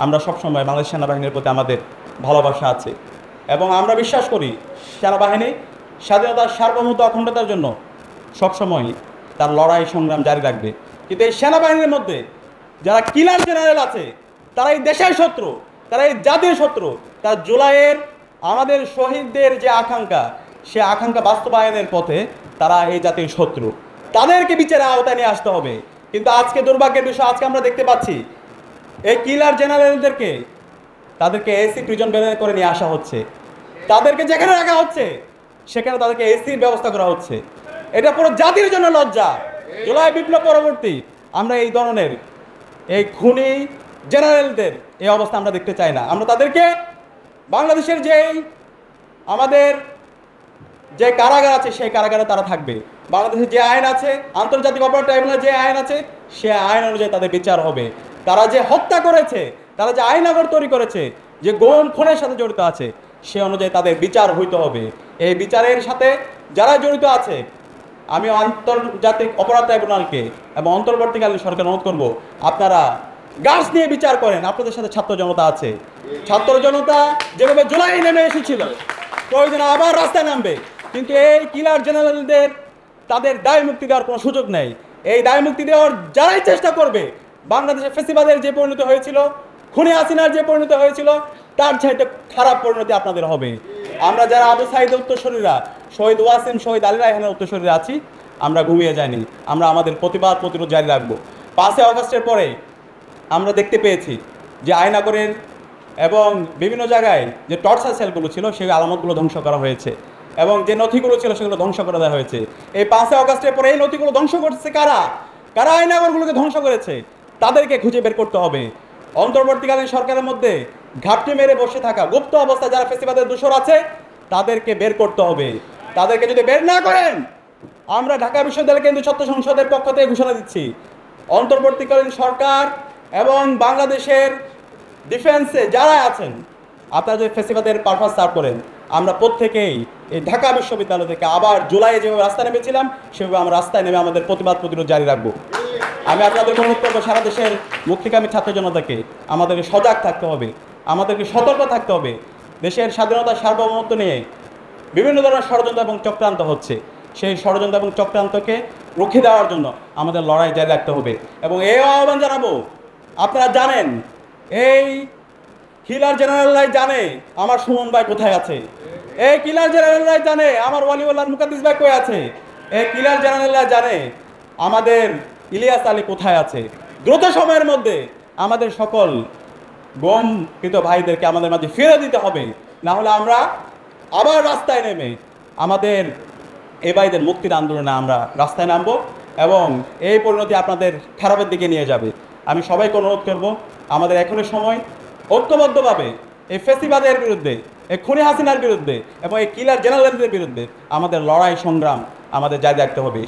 আমরা সবসময় বাংলাদেশ সেনাবাহিনীর প্রতি আমাদের ভালোবাসা আছে এবং আমরা বিশ্বাস করি সেনাবাহিনী স্বাধীনতার সার্বভৌমত্ব অখণ্ডতার জন্য সবসময় তার লড়াই সংগ্রাম জারি রাখবে। কিন্তু এই সেনাবাহিনীর মধ্যে যারা কিলার জেনারেল আছে তারা এই দেশের শত্রু, তারা এই জাতির শত্রু। তারা জুলাইয়ের আমাদের শহীদদের যে আকাঙ্ক্ষা, সে আকাঙ্ক্ষা বাস্তবায়নের পথে তারা এই জাতির শত্রু। তাদেরকে বিচারের আওতায় নিয়ে আসতে হবে। কিন্তু আজকে দুর্ভাগ্যের বিষয়, আজকে আমরা দেখতে পাচ্ছি এই কিলার জেনারেলদেরকে তাদেরকে এসি প্রিজন ভ্যানে করে নিয়ে আসা হচ্ছে। তাদেরকে যেখানে রাখা হচ্ছে সেখানে তাদেরকে এসির ব্যবস্থা করা হচ্ছে। এটা পুরো জাতির জন্য লজ্জা। জুলাই বিপ্লব পরবর্তী আমরা এই ধরনের এই খুনি জেনারেলদের এই অবস্থা আমরা দেখতে চাই না। আমরা তাদেরকে বাংলাদেশের যেই আমাদের যে কারাগার আছে সেই কারাগারে তারা থাকবে। বাংলাদেশের যে আইন আছে, আন্তর্জাতিক অপরাধ ট্রাইব্যুনালের যে আইন আছে, সে আইন অনুযায়ী তাদের বিচার হবে। তারা যে হত্যা করেছে, তারা যে আইনাগর তৈরি করেছে, যে গণ খুনের সাথে জড়িত আছে, সে অনুযায়ী তাদের বিচার হইতে হবে। এই বিচারের সাথে যারা জড়িত আছে, আমি আন্তর্জাতিক অপরাধ ট্রাইব্যুনালকে এবং অন্তর্বর্তীকালীন সরকার অনুরোধ করব, আপনারা গাছ নিয়ে বিচার করেন। আপনাদের সাথে ছাত্র জনতা আছে। ছাত্র জনতা যেভাবে জুলাই নেমে এসেছিল, প্রয়োজনে আবার রাস্তায় নামবে। কিন্তু এই কিলার জেনারেলদের তাদের দায় মুক্তি দেওয়ার কোনো সুযোগ নেই। এই দায় মুক্তি দেওয়ার যারাই চেষ্টা করবে, বাংলাদেশের ফেসিবাদের যে পরিণতি হয়েছিল, খুনি হাসিনার যে পরিণতি হয়েছিল, তার চাইতে খারাপ পরিণতি আপনাদের হবে। আমরা যারা আবু সাঈদের উত্তরসূরিরা, শহীদ ওয়াসিম, শহীদ আলী রায়হানের উত্তরসূরিরা আছি, আমরা ঘুমিয়ে যাইনি। আমরা আমাদের প্রতিবাদ প্রতিরোধ জারি রাখবো। 5 আগস্টের পরে আমরা দেখতে পেয়েছি যে আয়নাগরের এবং বিভিন্ন জায়গায় যে টর্চার সেলগুলো ছিল, সেই আলামতগুলো ধ্বংস করা হয়েছে এবং যে নথিগুলো ছিল সেগুলো ধ্বংস করে দেওয়া হয়েছে। এই 5 আগস্টের পরে এই নথিগুলো ধ্বংস করছে কারা? কারা আয়নাগরগুলোকে ধ্বংস করেছে? তাদেরকে খুঁজে বের করতে হবে। অন্তর্বর্তীকালীন সরকারের মধ্যে ঘাপটি মেরে বসে থাকা গুপ্ত অবস্থায় যারা ফেসিবাদের দোষর আছে, তাদেরকে বের করতে হবে। তাদেরকে যদি বের না করেন, আমরা ঢাকা বিশ্ববিদ্যালয় কেন্দ্রীয় ছাত্র সংসদের পক্ষ থেকে ঘোষণা দিচ্ছি, অন্তর্বর্তীকালীন সরকার এবং বাংলাদেশের ডিফেন্সে যারা আছেন, আপনারা যদি ফেসিবাদের পারপাস সার্ভ করেন, আমরা প্রত্যেকেই এই ঢাকা বিশ্ববিদ্যালয় থেকে আবার জুলাইয়ে যেভাবে রাস্তায় নেমেছিলাম, সেভাবে আমরা রাস্তায় নেমে আমাদের প্রতিবাদ প্রতিরোধ জারি রাখবো। আমি আপনাদেরকে অনুরোধ করবো, সারা দেশের মুক্তিকামী ছাত্র জনতাকে আমাদেরকে সজাগ থাকতে হবে, আমাদেরকে সতর্ক থাকতে হবে। দেশের স্বাধীনতার সার্বভৌমত্ব নিয়ে বিভিন্ন ধরনের ষড়যন্ত্র এবং চক্রান্ত হচ্ছে। সেই ষড়যন্ত্র এবং চক্রান্তকে রুখে দেওয়ার জন্য আমাদের লড়াই জারি রাখতে হবে। এবং এই আহ্বান জানাবো, আপনারা জানেন এই কিলার জেনারেলরাই জানে আমার সুমন ভাই কোথায় আছে। এই কিলার জেনারেলরাই জানে আমার ওয়ালিউল্লাহর মুকাদ্দিস ভাই কই আছে। এই কিলার জেনারেলরা জানে আমাদের ইলিয়াস আলী কোথায় আছে। দ্রুত সময়ের মধ্যে আমাদের সকল গমকৃত ভাইদেরকে আমাদের মাঝে ফিরে দিতে হবে। না হলে আমরা আবার রাস্তায় নেমে আমাদের এই ভাইদের মুক্তির আন্দোলনে আমরা রাস্তায় নামবো এবং এই পরিণতি আপনাদের খারাপের দিকে নিয়ে যাবে। আমি সবাইকে অনুরোধ করব, আমাদের এখনই সময় ঐক্যবদ্ধভাবে এই ফেসিবাদের বিরুদ্ধে, এই খুনি হাসিনার বিরুদ্ধে এবং এই কিলার জেনারেলদের বিরুদ্ধে আমাদের লড়াই সংগ্রাম আমাদের জারি রাখতে হবে।